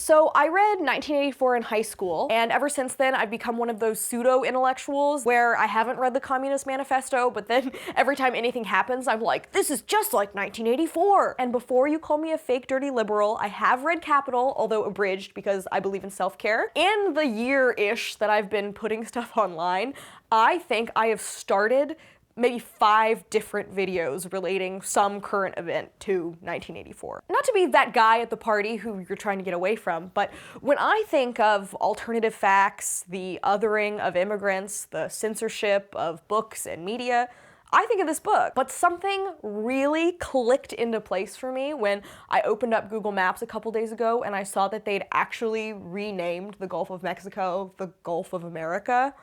So I read 1984 in high school, and ever since then I've become one of those pseudo-intellectuals where I haven't read the Communist Manifesto, but then every time anything happens I'm like, this is just like 1984! And before you call me a fake dirty liberal, I have read Capital, although abridged because I believe in self-care. In the year-ish that I've been putting stuff online, I think I have started maybe 5 different videos relating some current event to 1984. Not to be that guy at the party who you're trying to get away from, but when I think of alternative facts, the othering of immigrants, the censorship of books and media, I think of this book. But something really clicked into place for me when I opened up Google Maps a couple days ago and I saw that they'd actually renamed the Gulf of Mexico the Gulf of America.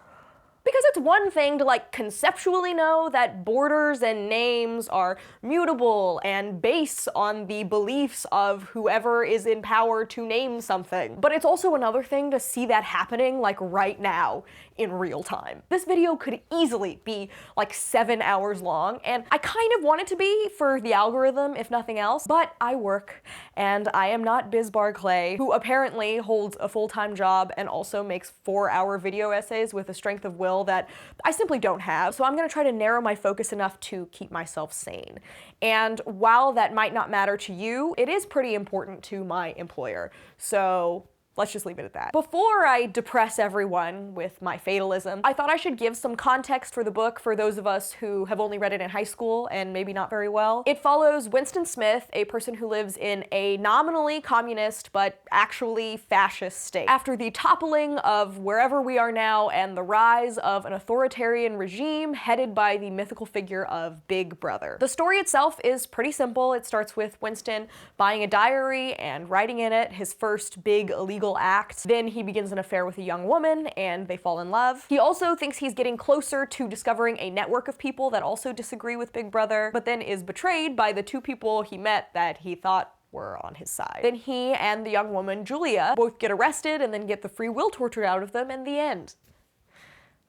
Because it's one thing to like conceptually know that borders and names are mutable and based on the beliefs of whoever is in power to name something. But it's also another thing to see that happening like right now in real time. This video could easily be like 7 hours long, and I kind of want it to be for the algorithm if nothing else, but I work and I am not Biz Barclay, who apparently holds a full-time job and also makes 4-hour video essays with a strength of will that I simply don't have. So I'm gonna try to narrow my focus enough to keep myself sane. And while that might not matter to you, it is pretty important to my employer. So let's just leave it at that. Before I depress everyone with my fatalism, I thought I should give some context for the book for those of us who have only read it in high school and maybe not very well. It follows Winston Smith, a person who lives in a nominally communist but actually fascist state, after the toppling of wherever we are now and the rise of an authoritarian regime headed by the mythical figure of Big Brother. The story itself is pretty simple. It starts with Winston buying a diary and writing in it his first big illegal act. Then he begins an affair with a young woman and they fall in love. He also thinks he's getting closer to discovering a network of people that also disagree with Big Brother, but then is betrayed by the 2 people he met that he thought were on his side. Then he and the young woman, Julia, both get arrested and then get the free will tortured out of them in the end.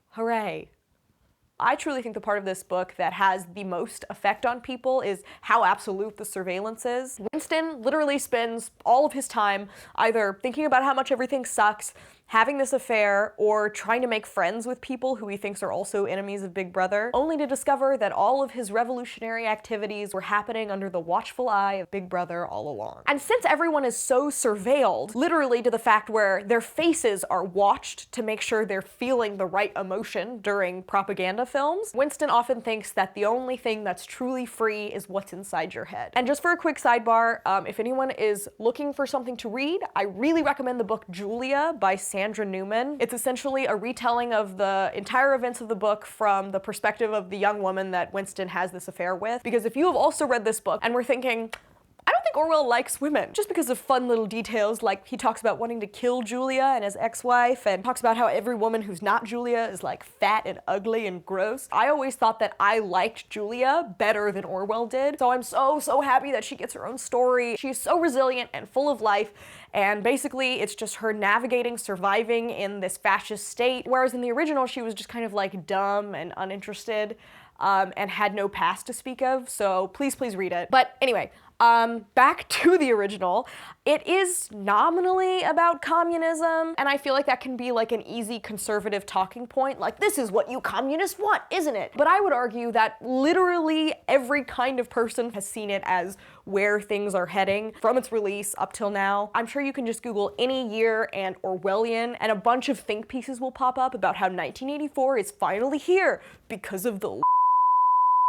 Hooray. I truly think the part of this book that has the most effect on people is how absolute the surveillance is. Winston literally spends all of his time either thinking about how much everything sucks, having this affair, or trying to make friends with people who he thinks are also enemies of Big Brother, only to discover that all of his revolutionary activities were happening under the watchful eye of Big Brother all along. And since everyone is so surveilled, literally to the fact where their faces are watched to make sure they're feeling the right emotion during propaganda films, Winston often thinks that the only thing that's truly free is what's inside your head. And just for a quick sidebar, if anyone is looking for something to read, I really recommend the book Julia by Sandra Newman. It's essentially a retelling of the entire events of the book from the perspective of the young woman that Winston has this affair with. Because if you have also read this book and were thinking, I don't think Orwell likes women, just because of fun little details like he talks about wanting to kill Julia and his ex-wife, and talks about how every woman who's not Julia is like fat and ugly and gross. I always thought that I liked Julia better than Orwell did, so I'm so happy that she gets her own story. She's so resilient and full of life, and basically it's just her navigating, surviving in this fascist state, whereas in the original she was just kind of like dumb and uninterested and had no past to speak of, so please read it. But anyway, back to the original. It is nominally about communism, and I feel like that can be like an easy conservative talking point, like this is what you communists want, isn't it? But I would argue that literally every kind of person has seen it as where things are heading from its release up till now. I'm sure you can just Google any year and Orwellian, and a bunch of think pieces will pop up about how 1984 is finally here because of the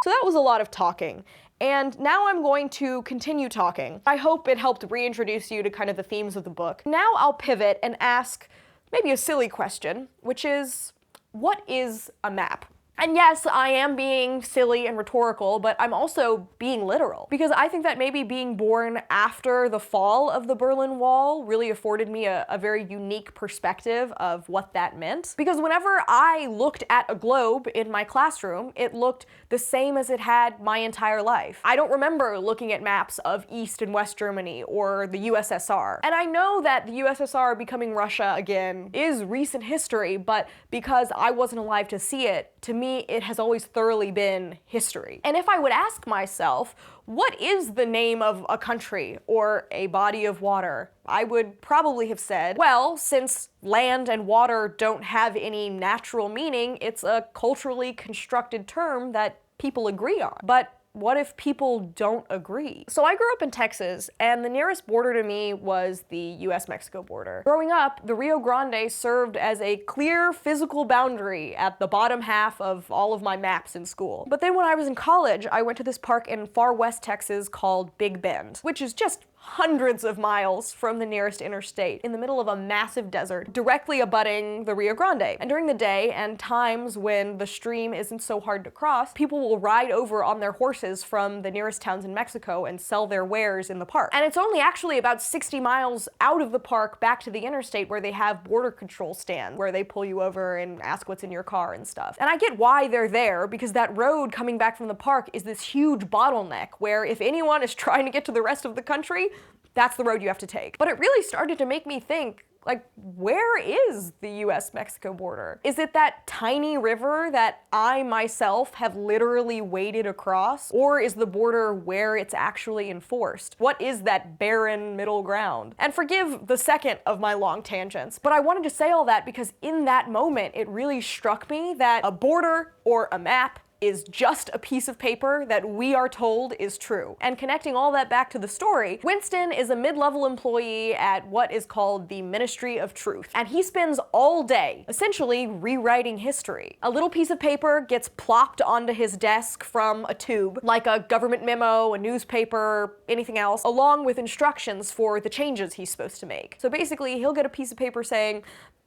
So that was a lot of talking. And now I'm going to continue talking. I hope it helped reintroduce you to kind of the themes of the book. Now I'll pivot and ask maybe a silly question, which is, what is a map? And yes, I am being silly and rhetorical, but I'm also being literal. Because I think that maybe being born after the fall of the Berlin Wall really afforded me a very unique perspective of what that meant. Because whenever I looked at a globe in my classroom, it looked the same as it had my entire life. I don't remember looking at maps of East and West Germany or the USSR. And I know that the USSR becoming Russia again is recent history, but because I wasn't alive to see it, to me me, it has always thoroughly been history. And if I would ask myself, what is the name of a country or a body of water? I would probably have said, well, since land and water don't have any natural meaning, it's a culturally constructed term that people agree on. But what if people don't agree? So I grew up in Texas, and the nearest border to me was the US-Mexico border. Growing up, the Rio Grande served as a clear physical boundary at the bottom half of all of my maps in school. But then when I was in college, I went to this park in far west Texas called Big Bend, which is just hundreds of miles from the nearest interstate, in the middle of a massive desert, directly abutting the Rio Grande. And during the day, and times when the stream isn't so hard to cross, people will ride over on their horses from the nearest towns in Mexico and sell their wares in the park. And it's only actually about 60 miles out of the park back to the interstate where they have border control stands, where they pull you over and ask what's in your car and stuff. And I get why they're there, because that road coming back from the park is this huge bottleneck where if anyone is trying to get to the rest of the country, that's the road you have to take. But it really started to make me think, like, where is the US-Mexico border? Is it that tiny river that I myself have literally waded across? Or is the border where it's actually enforced? What is that barren middle ground? And forgive the second of my long tangents, but I wanted to say all that because in that moment, it really struck me that a border or a map is just a piece of paper that we are told is true. And connecting all that back to the story, Winston is a mid-level employee at what is called the Ministry of Truth, and he spends all day essentially rewriting history. A little piece of paper gets plopped onto his desk from a tube, like a government memo, a newspaper, anything else, along with instructions for the changes he's supposed to make. So basically, he'll get a piece of paper saying,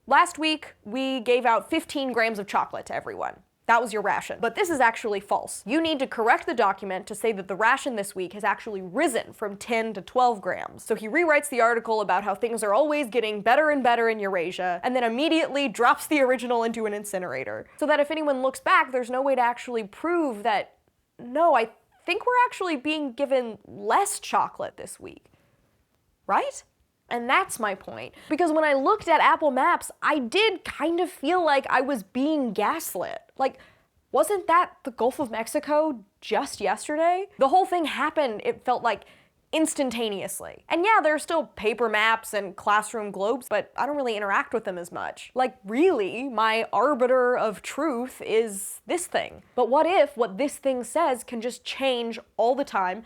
last week we gave out 15 grams of chocolate to everyone. That was your ration. But this is actually false. You need to correct the document to say that the ration this week has actually risen from 10 to 12 grams. So he rewrites the article about how things are always getting better and better in Eurasia, and then immediately drops the original into an incinerator. So that if anyone looks back, there's no way to actually prove that, no, I think we're actually being given less chocolate this week. Right? And that's my point. Because when I looked at Apple Maps, I did kind of feel like I was being gaslit. Like, wasn't that the Gulf of Mexico just yesterday? The whole thing happened, it felt like, instantaneously. And yeah, there are still paper maps and classroom globes, but I don't really interact with them as much. Like, really, my arbiter of truth is this thing. But what if what this thing says can just change all the time,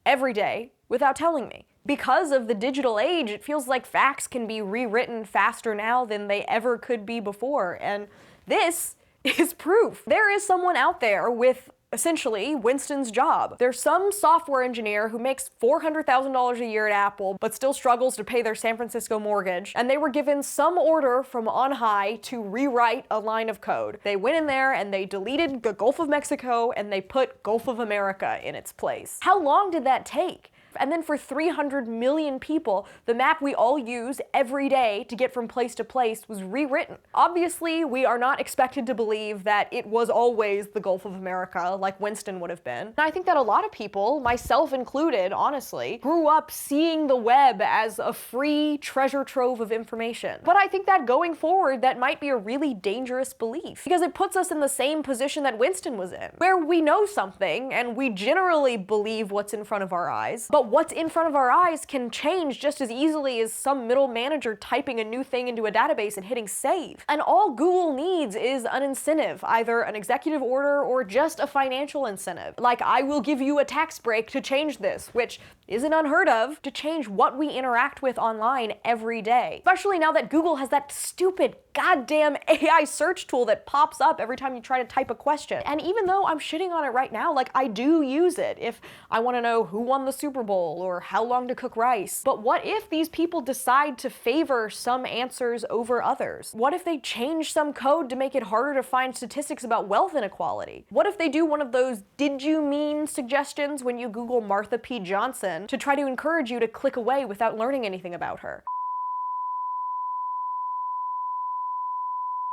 every day, without telling me? Because of the digital age, it feels like facts can be rewritten faster now than they ever could be before, and this is proof. There is someone out there with essentially Winston's job. There's some software engineer who makes $400,000 a year at Apple, but still struggles to pay their San Francisco mortgage, and they were given some order from on high to rewrite a line of code. They went in there and they deleted the Gulf of Mexico and they put Gulf of America in its place. How long did that take? And then for 300 million people, the map we all use every day to get from place to place was rewritten. Obviously, we are not expected to believe that it was always the Gulf of America, like Winston would have been. And I think that a lot of people, myself included, honestly, grew up seeing the web as a free treasure trove of information. But I think that going forward, that might be a really dangerous belief, because it puts us in the same position that Winston was in, where we know something, and we generally believe what's in front of our eyes, but what's in front of our eyes can change just as easily as some middle manager typing a new thing into a database and hitting save. And all Google needs is an incentive, either an executive order or just a financial incentive. Like, I will give you a tax break to change this, which isn't unheard of, to change what we interact with online every day. Especially now that Google has that stupid goddamn AI search tool that pops up every time you try to type a question. And even though I'm shitting on it right now, like, I do use it if I want to know who won the Super Bowl or how long to cook rice. But what if these people decide to favor some answers over others? What if they change some code to make it harder to find statistics about wealth inequality? What if they do one of those "did you mean" suggestions when you Google Martha P. Johnson to try to encourage you to click away without learning anything about her?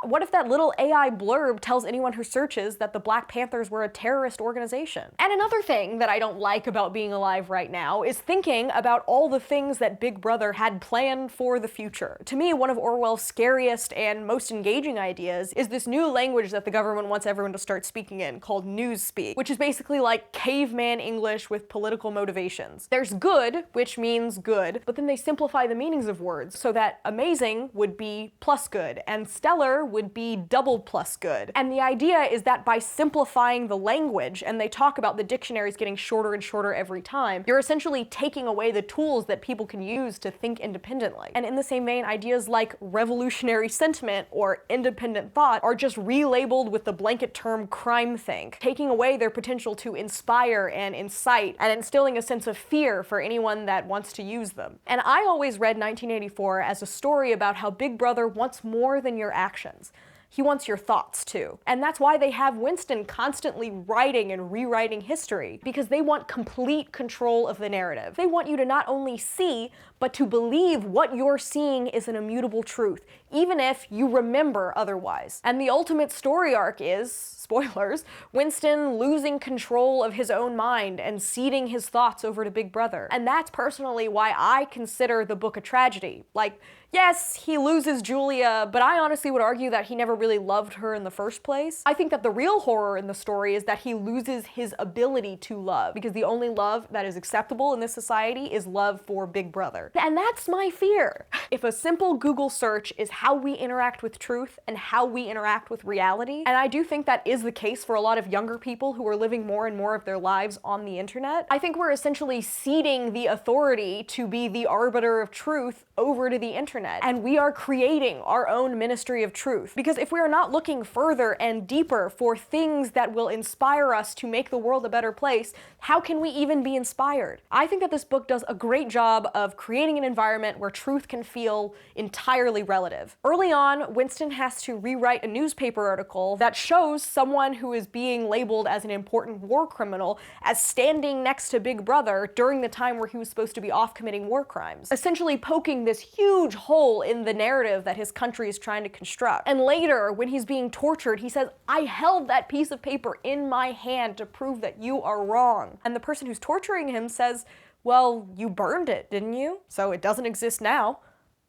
What if that little AI blurb tells anyone who searches that the Black Panthers were a terrorist organization? And another thing that I don't like about being alive right now is thinking about all the things that Big Brother had planned for the future. To me, one of Orwell's scariest and most engaging ideas is this new language that the government wants everyone to start speaking in, called newspeak, which is basically like caveman English with political motivations. There's good, which means good, but then they simplify the meanings of words so that amazing would be plus good, and stellar would be double plus good. And the idea is that by simplifying the language, and they talk about the dictionaries getting shorter and shorter every time, you're essentially taking away the tools that people can use to think independently. And in the same vein, ideas like revolutionary sentiment or independent thought are just relabeled with the blanket term crime think, taking away their potential to inspire and incite, and instilling a sense of fear for anyone that wants to use them. And I always read 1984 as a story about how Big Brother wants more than your actions. He wants your thoughts too. And that's why they have Winston constantly writing and rewriting history, because they want complete control of the narrative. They want you to not only see, but to believe what you're seeing is an immutable truth, even if you remember otherwise. And the ultimate story arc is, spoilers, Winston losing control of his own mind and ceding his thoughts over to Big Brother. And that's personally why I consider the book a tragedy. Like, yes, he loses Julia, but I honestly would argue that he never really loved her in the first place. I think that the real horror in the story is that he loses his ability to love, because the only love that is acceptable in this society is love for Big Brother. And that's my fear. If a simple Google search is how we interact with truth and how we interact with reality, and I do think that is the case for a lot of younger people who are living more and more of their lives on the internet, I think we're essentially ceding the authority to be the arbiter of truth over to the internet. And we are creating our own ministry of truth. Because if we are not looking further and deeper for things that will inspire us to make the world a better place, how can we even be inspired? I think that this book does a great job of creating an environment where truth can feel entirely relative. Early on, Winston has to rewrite a newspaper article that shows someone who is being labeled as an important war criminal as standing next to Big Brother during the time where he was supposed to be off committing war crimes, essentially poking this huge hole in the narrative that his country is trying to construct. And later, when he's being tortured, he says, "I held that piece of paper in my hand to prove that you are wrong." And the person who's torturing him says, "Well, you burned it, didn't you? So it doesn't exist now.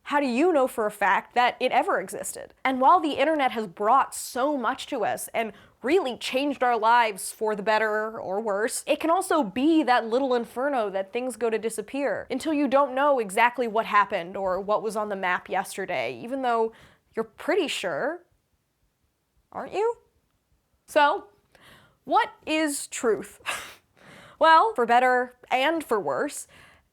How do you know for a fact that it ever existed?" And while the internet has brought so much to us and really changed our lives for the better or worse, it can also be that little inferno that things go to disappear until you don't know exactly what happened or what was on the map yesterday, even though you're pretty sure, aren't you? So, what is truth? Well, for better and for worse,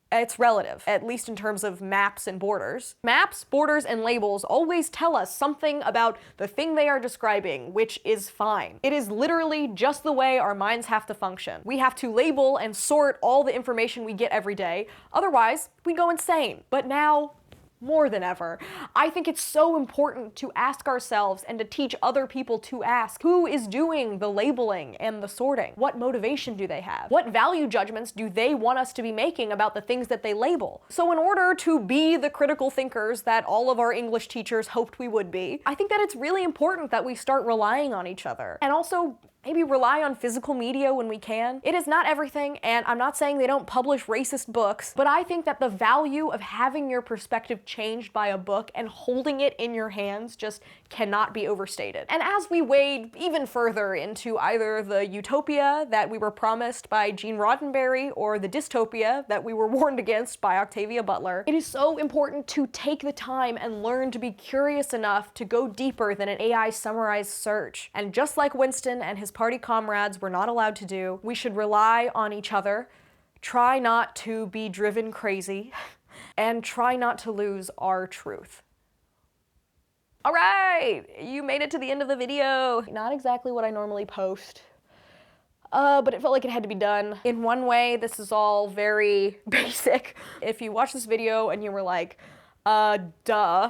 it's relative, at least in terms of maps and borders. Maps, borders, and labels always tell us something about the thing they are describing, which is fine. It is literally just the way our minds have to function. We have to label and sort all the information we get every day, otherwise we go insane. But now, more than ever, I think it's so important to ask ourselves and to teach other people to ask, who is doing the labeling and the sorting? What motivation do they have? What value judgments do they want us to be making about the things that they label? So in order to be the critical thinkers that all of our English teachers hoped we would be, I think that it's really important that we start relying on each other. And also, maybe rely on physical media when we can. It is not everything, and I'm not saying they don't publish racist books, but I think that the value of having your perspective changed by a book and holding it in your hands just cannot be overstated. And as we wade even further into either the utopia that we were promised by Gene Roddenberry or the dystopia that we were warned against by Octavia Butler, it is so important to take the time and learn to be curious enough to go deeper than an AI summarized search. And just like Winston and his party comrades were not allowed to do, we should rely on each other, try not to be driven crazy, and try not to lose our truth. All right, you made it to the end of the video. Not exactly what I normally post, but it felt like it had to be done. In one way, this is all very basic. If you watch this video and you were like, duh,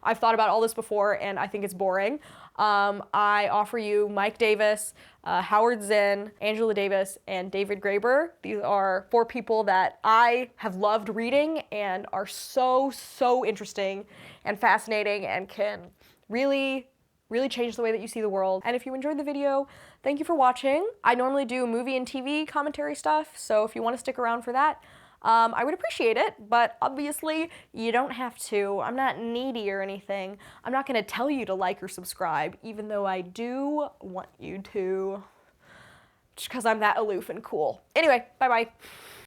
I've thought about all this before and I think it's boring, I offer you Mike Davis, Howard Zinn, Angela Davis, and David Graeber. These are 4 people that I have loved reading and are so interesting and fascinating and can really really change the way that you see the world. And if you enjoyed the video, thank you for watching. I normally do movie and TV commentary stuff, so if you want to stick around for that, I would appreciate it, but obviously you don't have to. I'm not needy or anything. I'm not gonna tell you to like or subscribe, even though I do want you to, just because I'm that aloof and cool. Anyway, bye-bye.